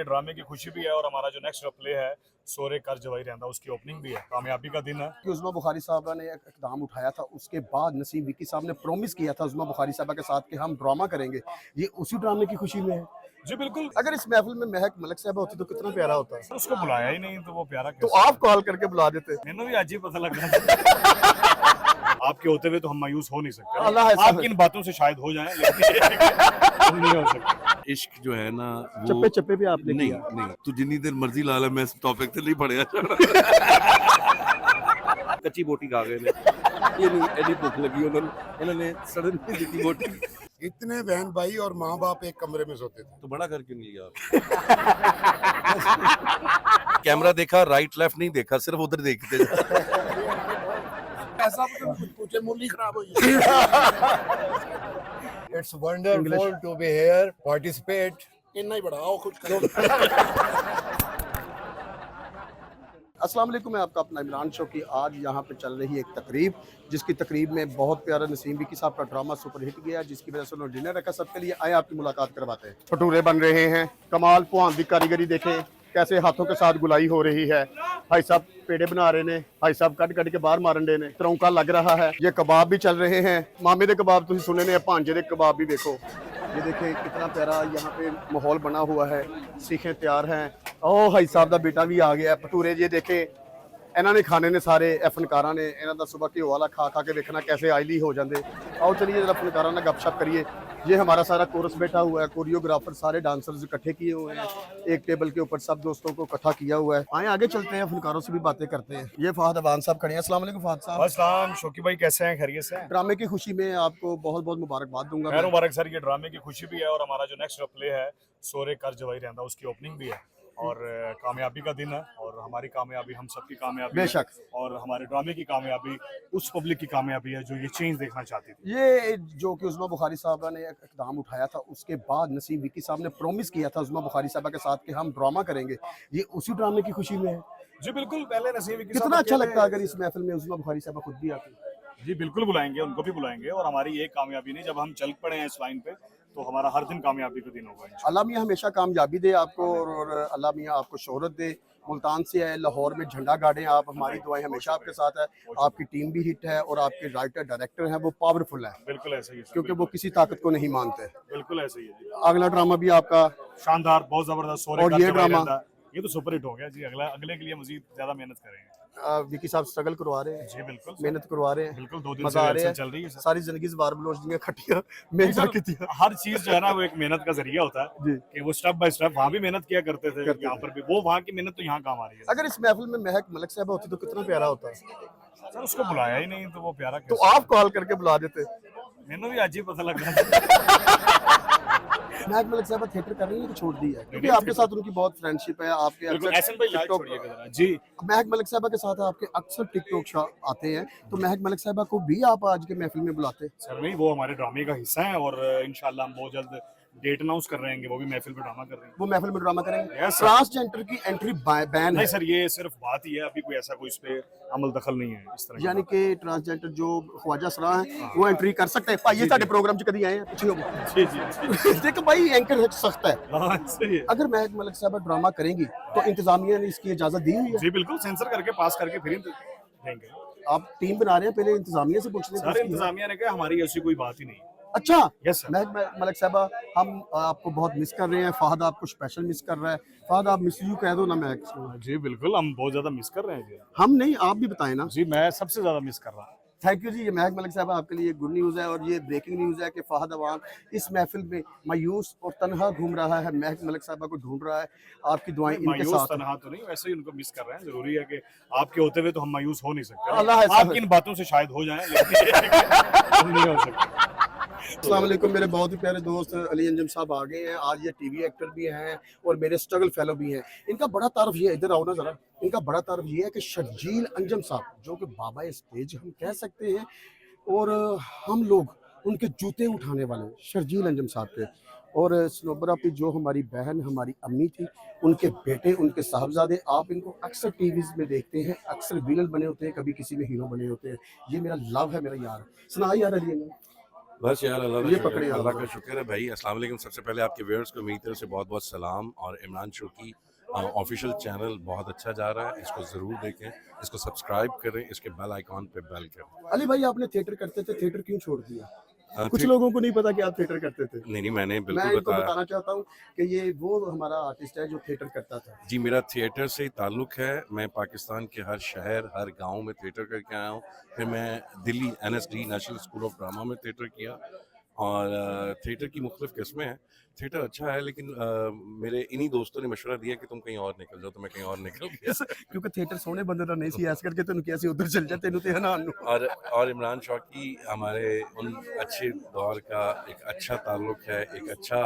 ये ड्रामे की खुशी भी है और हमारा जो नेक्स्ट प्ले है सोरे कर जवाई रहंदा उसकी ओपनिंग भी है, कामयाबी का दिन है कि उज़्मा बुखारी साहबा ने एक इक़दाम उठाया था, उसके बाद नसीम विक्की साहब ने प्रॉमिस किया था उज़्मा बुखारी साहबा के साथ कि हम ड्रामा करेंगे। ये उसी ड्रामे की खुशी में है। जी बिल्कुल। अगर इस महफिल में महक मलिक साहबा होती तो कितना प्यारा होता है। उसको बुलाया ही नहीं तो वो प्यारा तो कैसे? आप कॉल करके बुला देते। मैंने भी आज ही पता लग रहा आपके होते हुए तो हम मायूस हो नहीं सकते। अल्लाह ऐसा आपकी इन बातों से शायद हो जाए लेकिन हम नहीं हो सकते। इश्क जो है ना वो चप्पे चप्पे भी आपने नहीं किया। नहीं तू जितनी देर मर्जी ला ले, मैं इस टॉपिक से नहीं पढ़िया कच्ची बोटी खा गए ने ये नहीं एडी भूख लगी इन्होंने सडन दी थी बोटी। इतने बहन भाई और माँ बाप एक कमरे में सोते थे। तो बड़ा कर क्यों नहीं लिया कैमरा देखा, राइट लेफ्ट नहीं देखा, सिर्फ उधर देखते ऐसा पूछे मूली खराब हुई। It's wonderful to be here, participate. इतना ही बढ़ाओ कुछ करो। अस्सलाम वालेकुम, मैं आपका अपना इमरान शौकी। आज यहाँ पे चल रही एक तकरीब, जिसकी तकरीब में बहुत प्यारा नसीम विक्की साहब का ड्रामा सुपरहिट गया, जिसकी वजह से उन्होंने डिनर रखा सबके लिए। आए आपकी मुलाकात करवाते हैं। भटूरे बन रहे हैं, कमाल पुहान की कारीगरी देखें कैसे हाथों के साथ गुलाई हो रही है। भाई साहब पेड़े बना रहे ने, भाई साहब कट कट के बाहर मारन डे ने, तरौंका लग रहा है। ये कबाब भी चल रहे हैं, मामे दे कबाब तुम सुने ने, भांजे दे कबाब भी देखो। ये देखें कितना प्यारा यहाँ पे माहौल बना हुआ है, सीखें तैयार हैं। ओ भाई साहब का बेटा भी आ गया। भटूरे ये देखें इन्होंने खाने ने सारे फनकारा ने, इन्हों का सुबह घ्यो वाला खा खा के देखना कैसे आयली हो जाते। आओ चलिए जरा फनकारा ने गपशप करिए। ये हमारा सारा कोरस बैठा हुआ है, कोरियोग्राफर सारे डांसर्स इकट्ठे किए हुए हैं, एक टेबल के ऊपर सब दोस्तों को इकट्ठा किया हुआ है। आए आगे चलते हैं, फनकारों से भी बातें करते हैं। ये फहद अबान साहब खड़े हैं। अस्सलाम वालेकुम फहद साहब। अस्सलाम शौकी भाई, कैसे हैं? खैरियत से हैं? ड्रामे की खुशी में आपको बहुत बहुत मुबारकबाद दूंगा। खैर मुबारक सर, ये ड्रामे की खुशी भी है और हमारा जो नेक्स्ट प्ले है सोरे कर जवाई रहंदा उसकी ओपनिंग भी है और कामयाबी का दिन है और हमारी कामयाबी हम सबकी कामयाबी बेशक है और हमारे ड्रामे की कामयाबी उस पब्लिक की कामयाबी है जो ये चेंज देखना चाहती थी। ये जो कि उज़्मा बुखारी साहबा ने एक इक़दाम उठाया था, उसके बाद नसीम विक्की साहब ने प्रॉमिस किया था उज़्मा बुखारी साहबा के साथ कि हम ड्रामा करेंगे। ये उसी ड्रामे की खुशी में है। जी बिल्कुल। पहले नसीम विक्की कितना अच्छा लगता है अगर इस महफिल में उज़्मा बुखारी साहबा खुद भी आती। जी बिल्कुल बुलाएंगे, उनको भी बुलाएंगे और हमारी एक कामयाबी नहीं, जब हम चल पड़े हैं इस लाइन पे तो हमारा हर दिन कामयाबी का दिन होगा। अल्लाह मियाँ हमेशा कामयाबी दे आपको और अल्लाह मियाँ आपको शोहरत दे। मुल्तान से है, लाहौर में झंडा गाड़ें आप, हमारी दुआएं हमेशा आपके साथ है। आपकी टीम भी हिट है और आपके राइटर डायरेक्टर हैं वो पावरफुल है, बिल्कुल ऐसे ही है, क्योंकि वो किसी ताकत को नहीं मानते। बिल्कुल ऐसे ही है जी। अगला ड्रामा भी आपका शानदार, बहुत जबरदस्त सोरे और का ये जवाई ड्रामा? रहंदा, ये तो सुपर हिट हो गया जी। अगले के लिए मजीद ज्यादा मेहनत करेंगे। विक्की साहब स्ट्रगल करवा रहे हैं, जी बिल्कुल मेहनत करवा रहे हैं, बिल्कुल। 2 दिन मजा से आ रहा चल रही है है। सर। सारी जिंदगी बार बलोच दी खटिया मेहनत की थी। हर चीज जो है ना वो एक मेहनत का जरिया होता है जी। कि वो स्टेप बाय स्टेप वहाँ भी मेहनत किया करते थे, यहाँ पर भी वो वहाँ की मेहनत तो यहाँ काम आ रही है। अगर इस महफिल में महक मलिक साहब होती तो कितना प्यारा होता है। सर उसको बुलाया ही नहीं तो वो प्यारा तो कैसे? आप कॉल करके बुला देते। मैंने भी आज ही पता लग रहा महक मलिक साहब थिएटर कर रही है कि छोड़ दी है? क्योंकि आपके साथ उनकी बहुत फ्रेंडशिप है। आपके बिल्कुल। अक्सर एहसन भाई लाइट टिकटॉक छोड़िएगा जरा जी। महक मलिक साहबा के साथ आपके अक्सर टिकटॉक शो आते हैं, तो महक मलिक साहबा को भी आप आज के महफिल में बुलाते। सर नहीं, वो हमारे ड्रामे का हिस्सा है और इंशाल्लाह हम बहुत जल्द डेट अनाउंस कर रहे हैं, वो भी महफिल पे ड्रामा कर रहे हैं। वो महफिल में ड्रामा करेंगे। Yes, sir। ट्रांसजेंडर की एंट्री बैन है नहीं सर, ये सिर्फ बात ही है, अभी कोई ऐसा कोई इस पे अमल दखल नहीं है इस तरह की यानी बात। कि ट्रांसजेंडर जो ख्वाजा सरा है वो एंट्री कर सकते हैं। भाई ये साडे प्रोग्राम च कदी आए हैं पिछले जी जी जी। देखो भाई एंकर सख्त है। हाँ सही है। अगर महक मलिक साहब ड्रामा करेंगी तो इंतजामिया ने इसकी इजाजत दी हुई है। जी बिल्कुल, सेंसर करके पास करके फिर देंगे। आप टीम बना रहे हैं, पहले इंतजामिया से पूछने सर इंतजामिया ने कहा हमारी ऐसी कोई बात ही नहीं। अच्छा यस सर। महक मलिक साहबा हम आपको बहुत मिस कर रहे हैं। फहद आपको स्पेशल मिस कर रहा है। फहद आप मिस यू कह दो ना महक को। जी बिल्कुल, हम बहुत ज्यादा मिस कर रहे हैं जी। हम नहीं, आप भी बताएं ना। जी मैं सबसे ज्यादा मिस कर रहा हूँ। थैंक यू जी। ये महक मलिक साहब आपके लिए गुड न्यूज़ है और ये ब्रेकिंग न्यूज़ है कि फहद अवान इस महफिल में मायूस और तनहा घूम रहा है, महक मलिक साहबा को ढूंढ रहा है। आपकी दुआएं इनके मायूस साथ हैं। तनहा तो नहीं, वैसे ही उनको मिस कर रहे हैं। जरूरी है कि आपके होते हुए तो हम मायूस हो नहीं सकते। अल्लाह ऐसा आपकी इन बातों से शायद हो जाए लेकिन हम नहीं हो सकते। अस्सलाम वालेकुम, मेरे बहुत ही प्यारे दोस्त अली अंजम साहब आ गए हैं। आज ये टीवी एक्टर भी हैं और मेरे स्ट्रगल फेलो भी हैं। इनका बड़ा तारफ ये है, इधर आओ ना जरा। इनका बड़ा तारफ ये है कि शर्जील अंजम साहब जो कि बाबा स्टेज हम कह सकते हैं और हम लोग उनके जूते उठाने वाले शर्जील अंजम साहब के। और स्नोबरा पे जो हमारी बहन हमारी अम्मी थी, उनके बेटे उनके साहबजादे, आप इनको अक्सर टीवीज़ में देखते हैं, अक्सर विलन बने होते हैं, कभी किसी में हीरो बने होते हैं। ये मेरा लव है, मेरा यार। सुना यार अली अंजम। बस यार अल्लाह ये का पकड़े आप। अल्लाह का शुक्र है भाई। अस्सलाम वालेकुम। सबसे पहले आपके व्यूअर्स को मेरी तरफ से बहुत बहुत सलाम। और इमरान शोकी ऑफिशियल चैनल बहुत अच्छा जा रहा है, इसको ज़रूर देखें, इसको सब्सक्राइब करें, इसके बेल आइकॉन पे बेल करें। अली भाई आपने थिएटर करते थे, थिएटर क्यों छोड़ दिया? कुछ थे- लोगों को नहीं पता कि आप थिएटर करते थे। नहीं मैंने मैं बिल्कुल इनको बताया। बताना चाहता हूँ कि ये वो हमारा आर्टिस्ट है जो थिएटर करता था। जी मेरा थिएटर से ताल्लुक़ है। मैं पाकिस्तान के हर शहर हर गांव में थिएटर करके आया हूँ। फिर मैं Delhi NSD national school of drama में थिएटर किया। और थिएटर की मुख्तलिफ किस्में हैं। थिएटर अच्छा है, लेकिन मेरे इन्हीं दोस्तों ने मशवरा दिया कि तुम कहीं और निकल जाओ, तो मैं कहीं और निकल गया। क्योंकि थिएटर सोने बंदे ਦਾ नहीं सी ऐस करके तैਨੂੰ किया सी उधर चल जा तैਨੂੰ ते हनान ਨੂੰ। और इमरान शौकी हमारे उन अच्छे दौर का एक अच्छा ताल्लुक़ है, एक अच्छा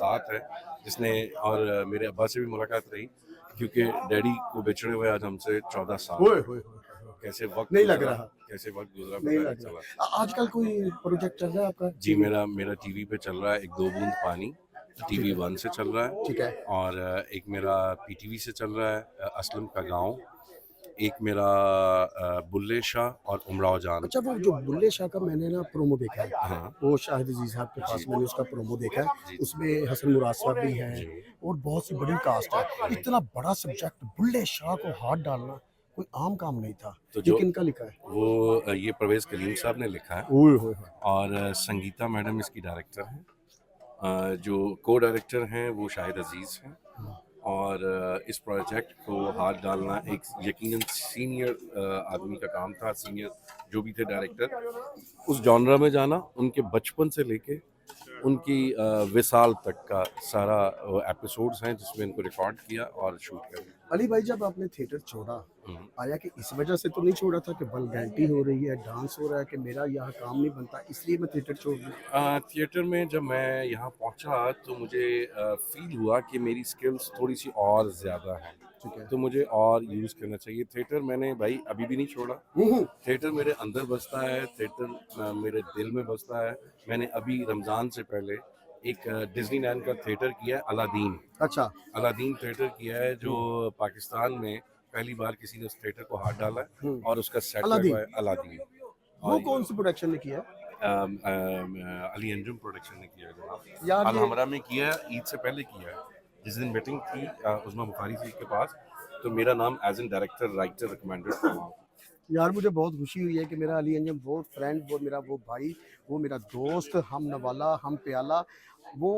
साथ है जिसने। और मेरे अब्बा से भी मुलाकात रही, क्योंकि डैडी को बिछड़े हुए आज हमसे 14 साल। ओए होए कैसे वक्त नहीं लग गुजरा, रहा। कैसे वक्त गुजरा नहीं पता लग नहीं चला। रहा। आजकल कोई प्रोजेक्ट चल रहा है आपका? जी मेरा टीवी पे चल रहा है एक 2 बूंद पानी, TV 1 से चल रहा है। ठीक है। और एक मेरा PTV से चल रहा है असलम का गांव। एक मेरा बुल्ले शाह और उमराव जान। अच्छा वो जो बुल्ले शाह का मैंने ना प्रोमो देखा है, हाँ वो शाहिद अजीज साहब के पास मैंने उसका प्रोमो देखा है, उसमें हसन मुराद साहब भी हैं और बहुत सी बड़ी कास्ट है। इतना बड़ा सब्जेक्ट बुल्ले शाह को हाथ डालना कोई आम काम नहीं था। तो ये जो किनका लिखा है? वो ये परवेज़ करीम साहब ने लिखा है। ओए होए होए। और संगीता मैडम इसकी डायरेक्टर हैं। जो को डायरेक्टर हैं वो शाहिद अजीज़ हैं। और इस प्रोजेक्ट को हाथ डालना एक यकीनन सीनियर आदमी का काम था। सीनियर जो भी थे डायरेक्टर, उस जॉनरा में जाना, उनके बचपन से लेके उनकी विसाल तक का सारा एपिसोड्स हैं जिसमें इनको रिकॉर्ड किया और शूट कर दिया। अली भाई जब आपने थिएटर छोड़ा, आया कि इस वजह से तो नहीं छोड़ा था कि वल्गैरिटी हो रही है, डांस हो रहा है, कि मेरा यहाँ काम नहीं बनता इसलिए मैं थिएटर छोड़ दूँ? थिएटर में जब मैं यहाँ पहुँचा तो मुझे फील हुआ कि मेरी स्किल्स थोड़ी सी और ज़्यादा हैं, ठीक है। तो मुझे और यूज़ करना चाहिए। थिएटर मैंने भाई अभी भी नहीं छोड़ा। थिएटर मेरे अंदर बसता है, थिएटर मेरे दिल में बसता है। मैंने अभी रमज़ान से पहले एक डिज्नीलैंड का थिएटर किया है, अलादीन। अच्छा। अलादीन थिएटर किया है जो पाकिस्तान में पहली बार किसी ने उस थिएटर को हाथ डाला है और उसका सेट अलादीन। लगवाया अलादीन। वो कौन सी प्रोडक्शन ने किया है? अली अंजुम प्रोडक्शन ने किया है जनाब। यार अल ये- हमरा में किया है, ईद से पहले किया है। जिस दिन मीटिंग थी उस्मा बुखारी जी के पास, तो मेरा नाम as an director writer recommended था। यार मुझे बहुत खुशी हुई है कि मेरा अली अंजम वो फ्रेंड, वो मेरा वो भाई, वो मेरा दोस्त, हम नवाला हम प्याला, वो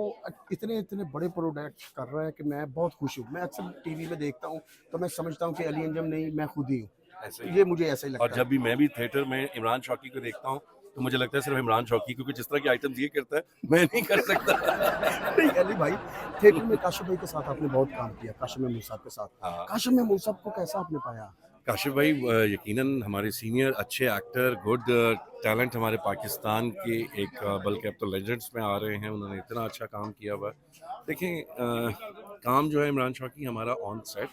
इतने इतने बड़े प्रोडक्ट कर रहा है कि मैं बहुत खुश हूँ। मैं अक्सर टीवी में देखता हूँ तो मैं समझता हूँ कि अली अंजम नहीं, मैं खुद ही हूँ। ऐसे ही। ये मुझे ऐसा ही लगता और है। जब भी मैं भी थिएटर में इमरान शौकी को देखता हूँ तो मुझे लगता है सिर्फ इमरान शौकी, क्योंकि जिस तरह के आइटम्स ये करता है मैं नहीं कर सकता। नहीं अली भाई, थिएटर में काशिफ भाई के साथ आपने बहुत काम किया, काशिफ महमूद साहब के साथ। हाँ। काशिफ महमूद साहब को कैसा आपने पाया? काशिफ भाई यकीनन हमारे सीनियर अच्छे एक्टर, गुड टैलेंट हमारे पाकिस्तान के एक बल्कि अब तो लेजेंड्स में आ रहे हैं। उन्होंने इतना अच्छा काम किया हुआ। देखें काम जो है इमरान शौकी हमारा ऑन सेट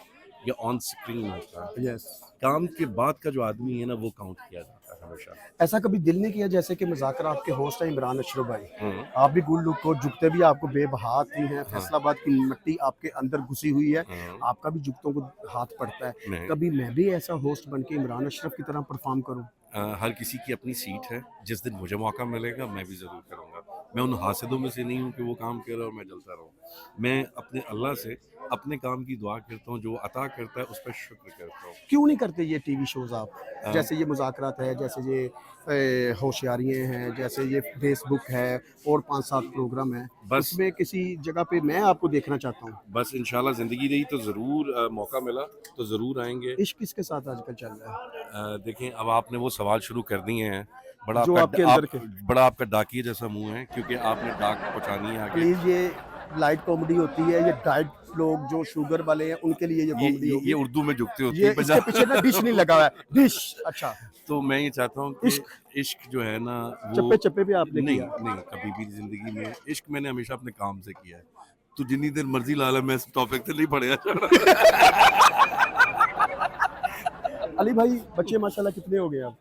या ऑन स्क्रीन होता है। यस। काम के बाद का जो आदमी है ना वो काउंट किया जाता है हमेशा। ऐसा कभी दिल नहीं किया जैसे कि मुज़ाकरा आपके होस्ट हैं इमरान अशरफ भाई, हम्म। आप भी गुल लुक को झुकते भी आपको बेबहात ही हैं, फैसलाबाद की मिट्टी आपके अंदर घुसी हुई है, आपका भी झुकतों को हाथ पड़ता है। नहीं। कभी मैं भी ऐसा होस्ट बन के इमरान अशरफ की तरह परफॉर्म करूं? हर किसी की अपनी सीट है। जिस दिन मुझे मौका मिलेगा मैं भी ज़रूर करूँगा। मैं उन हासिदों में से नहीं हूँ कि वो काम कर रहा और मैं जलता रहूँ। मैं अपने अल्लाह से अपने काम की दुआ करता हूँ, जो अता करता है उस पर शुक्र करता हूँ। क्यों नहीं करते ये टीवी शोज आप? जैसे ये मुज़ाकरात है, जैसे ये होशियारियाँ हैं, जैसे ये फेसबुक है और 5-7 प्रोग्राम है, बस- उसमें किसी जगह पे मैं आपको देखना चाहता हूँ। बस इंशाल्लाह ज़िंदगी रही तो ज़रूर मौका मिला तो ज़रूर आएंगे। इश्क किसके साथ आजकल चल रहा है? देखें अब आपने वो सवाल शुरू कर दिए हैं। बड़ा जो आपके अंदर के। बड़ा आपका डाकिए जैसा मुंह है, क्योंकि आपने डाक पहुँचानी है आगे। प्लीज ये लाइट कॉमेडी होती है, ये डाइट लोग जो शुगर वाले हैं उनके लिए ये कॉमेडी ये होगी। उर्दू में जुगते होती ये है इसके पंजाब। पीछे ना डिश नहीं लगा हुआ है, डिश। अच्छा, तो मैं ये चाहता हूँ कि इश्क जो है ना वो चप्पे चप्पे पे आपने नहीं किया। नहीं कभी भी जिंदगी में इश्क मैंने हमेशा अपने काम से किया है। तो जितनी देर मर्जी ला ला, मैं इस टॉपिक से नहीं पढ़ेगा। अली भाई बच्चे माशाल्लाह कितने हो गए अब?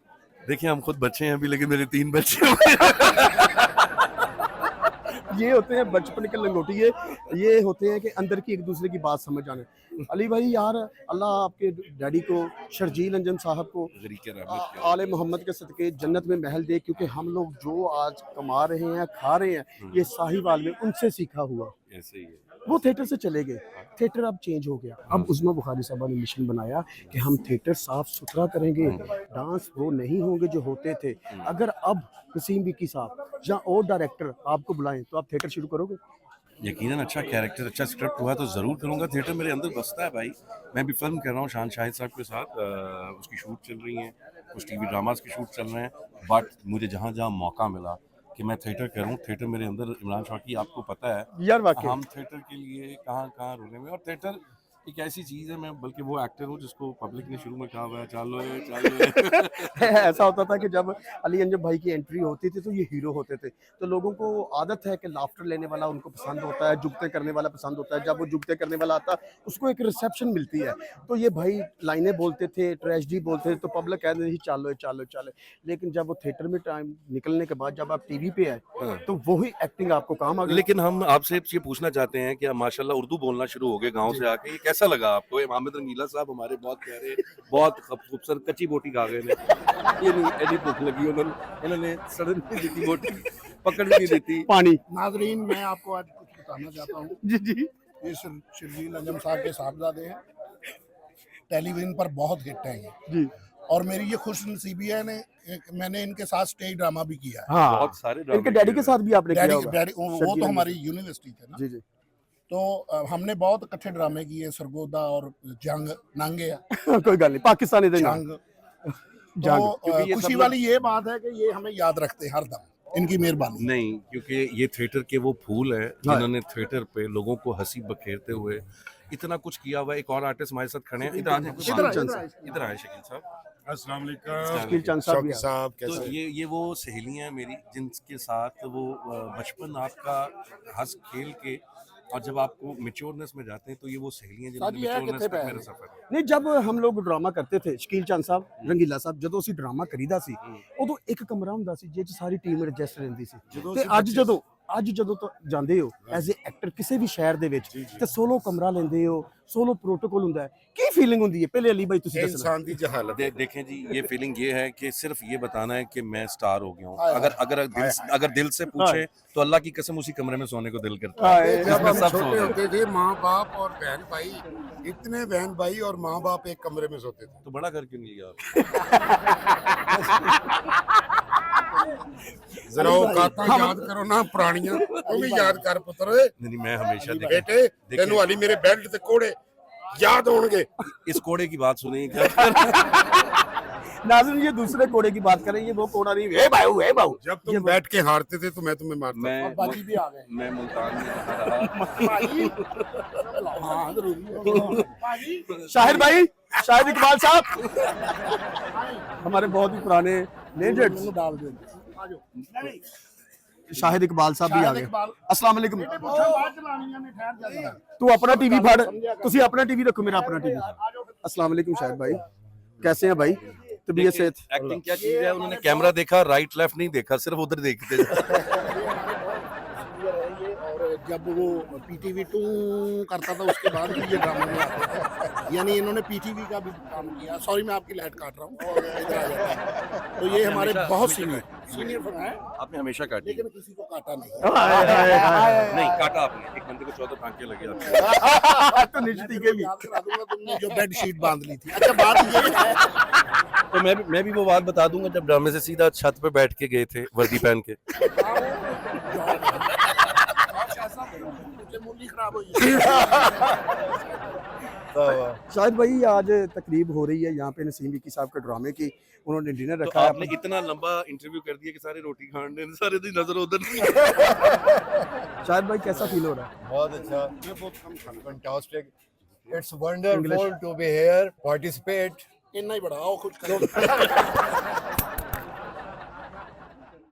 देखिए हम खुद बच्चे हैं अभी, लेकिन मेरे 3 बच्चे हैं। ये होते हैं बचपन के लंगोटिए, ये होते हैं कि अंदर की एक दूसरे की बात समझ आने। अली भाई यार, अल्लाह आपके डैडी को, शर्जील अंजम साहब को गरीके रहमत के आले मोहम्मद के सदके जन्नत में महल दे, क्योंकि हम लोग जो आज कमा रहे हैं, खा रहे हैं, ये साहिवाल में उनसे सीखा हुआ। ऐसे ही है। वो थिएटर से चले गए, थिएटर अब चेंज हो गया। अब उस्मा बुखारी साहब ने मिशन बनाया कि हम थिएटर साफ सुथरा करेंगे, डांस वो नहीं होंगे जो होते थे। अगर अब नसीम विकी साहब या और डायरेक्टर आपको बुलाएं तो आप थिएटर शुरू करोगे? यकीनन अच्छा कैरेक्टर, अच्छा स्क्रिप्ट हुआ तो ज़रूर करूँगा। थिएटर मेरे अंदर बसता है भाई। मैं भी फिल्म कर रहा हूँ शान शाहिद साहब के साथ, उसकी शूट चल रही है, कुछ टीवी ड्रामास की शूट चल रहे हैं। बट मुझे जहाँ जहाँ मौका मिला कि मैं थिएटर करूँ, थिएटर मेरे अंदर, इमरान शाकी आपको पता है यार वाकई हम थिएटर के लिए कहाँ कहाँ रुके में। और थिएटर एक ऐसी चीज़ है, मैं बल्कि वो एक्टर हूँ जिसको पब्लिक ने शुरू में कहा हुआ है चालो ऐसा होता था कि जब अली अंजम भाई की एंट्री होती थी तो ये हीरो होते थे, तो लोगों को आदत है कि लाफ्टर लेने वाला उनको पसंद होता है, जुगते करने वाला पसंद होता है। जब वो जुगते करने वाला आता उसको एक रिसेप्शन मिलती है, तो ये भाई लाइनें बोलते थे, ट्रेजेडी बोलते थे, तो पब्लिक कहते थी चालो चालो चालो। लेकिन जब वो थिएटर में टाइम निकलने के बाद जब आप टीवी पे आए तो वही एक्टिंग आपको काम आ गई। लेकिन हम आपसे ये पूछना चाहते हैं कि आप माशाल्लाह उर्दू बोलना शुरू हो गए गांव से आके, ये कैसा लगा आपको? मोहम्मद रंगीला साहब हमारे बहुत प्यारे, बहुत खूबसूरत कच्ची बोटी खा गए ने, ये नहीं ऐसी भूख लगी उन्होंने सड़न नहीं दी बोटी, पकड़ भी नहीं देती पानी। नाजरीन, मैं आपको आज कुछ बताना चाहता हूँ। जी जी ये शर्जील अंजम साहब के साहबजादे हैं, टेलीविजन पर बहुत हिट हैं ये। जी और मेरी ये खुश नसीबी है ने मैंने इनके साथ स्टेज ड्रामा भी किया है। हाँ, बहुत सारे इनके डैडी के साथ भी आपने किया होगा। डैडी वो तो हमारी यूनिवर्सिटी थे ना, जी जी तो हमने बहुत इकट्ठे ड्रामे किए, सरगोदा और जंग नांगे कोई गल नहीं, पाकिस्तानी दे जंग। जंग। तो खुशी वाली ये बात है कि ये हमें याद रखते हैं हर दम, इनकी मेहरबानी। नहीं, क्योंकि ये थिएटर के वो फूल हैं जिन्होंने थिएटर पे लोगों को हंसी बखेरते हुए इतना कुछ किया हुआ है। एक और आर्टिस्ट हमारे साथ खड़े हैं, इधर आए शकील साहब। अस्सलाम वालेकुम। शकील चंद साहब भी शौकी साहब तो कैसे? ये वो सहेलियां हैं मेरी जिनके साथ वो बचपन आपका हंस खेल के, और जब आपको मेच्योरनेस में जाते हैं तो ये वो सहेलियां जिन्होंने साथ ये है मेच्योरनेस किथे तक पे मेरा सफर है। नहीं, जब हम लोग ड्रामा करते थे शकील चंद साहब, रंगीला साहब, ਜਦੋਂ ਅਸੀਂ ਡਰਾਮਾ ਕਰੀਦਾ ਸੀ ਉਦੋਂ ਇੱਕ ਕਮਰਾ ਹੁੰਦਾ ਸੀ ਜਿਹ 'ਚ ਸਾਰੀ ਟੀਮ ਐਡਜਸਟ ਰਹਿੰਦੀ ਸੀ। ਤੇ ਅੱਜ ਜਦੋਂ ਤੋਂ ਜਾਂਦੇ ਹੋ ਐਜ਼ ਅ ਐਕਟਰ ਕਿਸੇ ਵੀ ਸ਼ਹਿਰ ਦੇ ਵਿੱਚ ਤੇ ਸੋਲੋ ਕਮਰਾ ਲੈਂਦੇ ਹੋ, सोलो प्रोटोकॉल होता है, की फीलिंग होती है? पहले अली भाई तुसी दसना। इंसान की जहालत है। देखें जी, ये फीलिंग ये है कि सिर्फ ये बताना है कि मैं स्टार हो गया हूँ। अगर दिल से पूछे तो अल्लाह की कसम उसी कमरे में सोने को दिल करता है। जब हम सब सो छोटे रहे हैं। होते थे, माँ बाप और बहन भाई, इतने बहन भाई और माँ बाप एक कमरे में सोते थे। तो बड़ा घर क्यों नहीं लिया? जरा औकातां याद करो ना पुरानियां, तुम भी याद कर पुत्र। नहीं, मैं हमेशा बेटे तेनू हाली मेरे बेल्ट ते कोड़े याद होंगे। इस कोड़े की बात सुनी नाज़रीन, ये दूसरे कोड़े की बात करें, ये वो कोड़ा नहीं है बाऊ। जब तुम बैठ के हारते थे तो मैं तुम्हें मारता। मैं बाजी भी आ गए। मैं मुल्तान में रहा। हाँ जरूर। शाहिद भाई, शाहिद इकबाल साहब हमारे बहुत ही पुराने लेजेंड्स, डाल दे। शाहिद इकबाल साहब भी आ गए। अस्सलाम वालेकुम। बात चलानी है, ठहर जा। तू अपना टीवी फड़, तुसी अपना टीवी रखो, मेरा अपना टीवी। अस्सलाम वालेकुम शाहिद भाई, कैसे हैं भाई? तबीयत से एक्टिंग क्या चीज है? उन्होंने कैमरा देखा, राइट लेफ्ट नहीं देखा, सिर्फ उधर देखते और जब वो पीटीवी 2 करता था उसके बाद भी ये ड्रामा में आते थे, यानी इन्होंने पीटीवी का भी काम किया। सॉरी मैं आपकी लाइट काट रहा हूँ और इधर आ जाता है। तो ये हमारे बहुत सीनियर फन है, आपने हमेशा काटी। लेकिन किसी को काटा नहीं। नहीं काटा आपने, एक बंदे को 14 टांके लगे आपके। तो निश्चित के भी याद करा दूंगा तुमने जो बेड शीट बांध ली थी। अच्छा बात ये है, तो मैं भी वो बात बता दूंगा जब ड्रामे से सीधा छत पे बैठ के गए थे वर्दी पहन के। मूली खराब हुई। शाहिद भाई, आज तकरीब हो रही है यहाँ पे नसीम विकी साहब के ड्रामे की, उन्होंने डिनर तो रखा है। आपने इतना लंबा इंटरव्यू कर दिया कि सारे रोटी खान ने, सारे दिन नजर उधर। शाहिद भाई कैसा फील हो रहा है? बहुत अच्छा, fantastic, it's wonderful to be here, participate. इतना ही बढ़ाओ कुछ करो।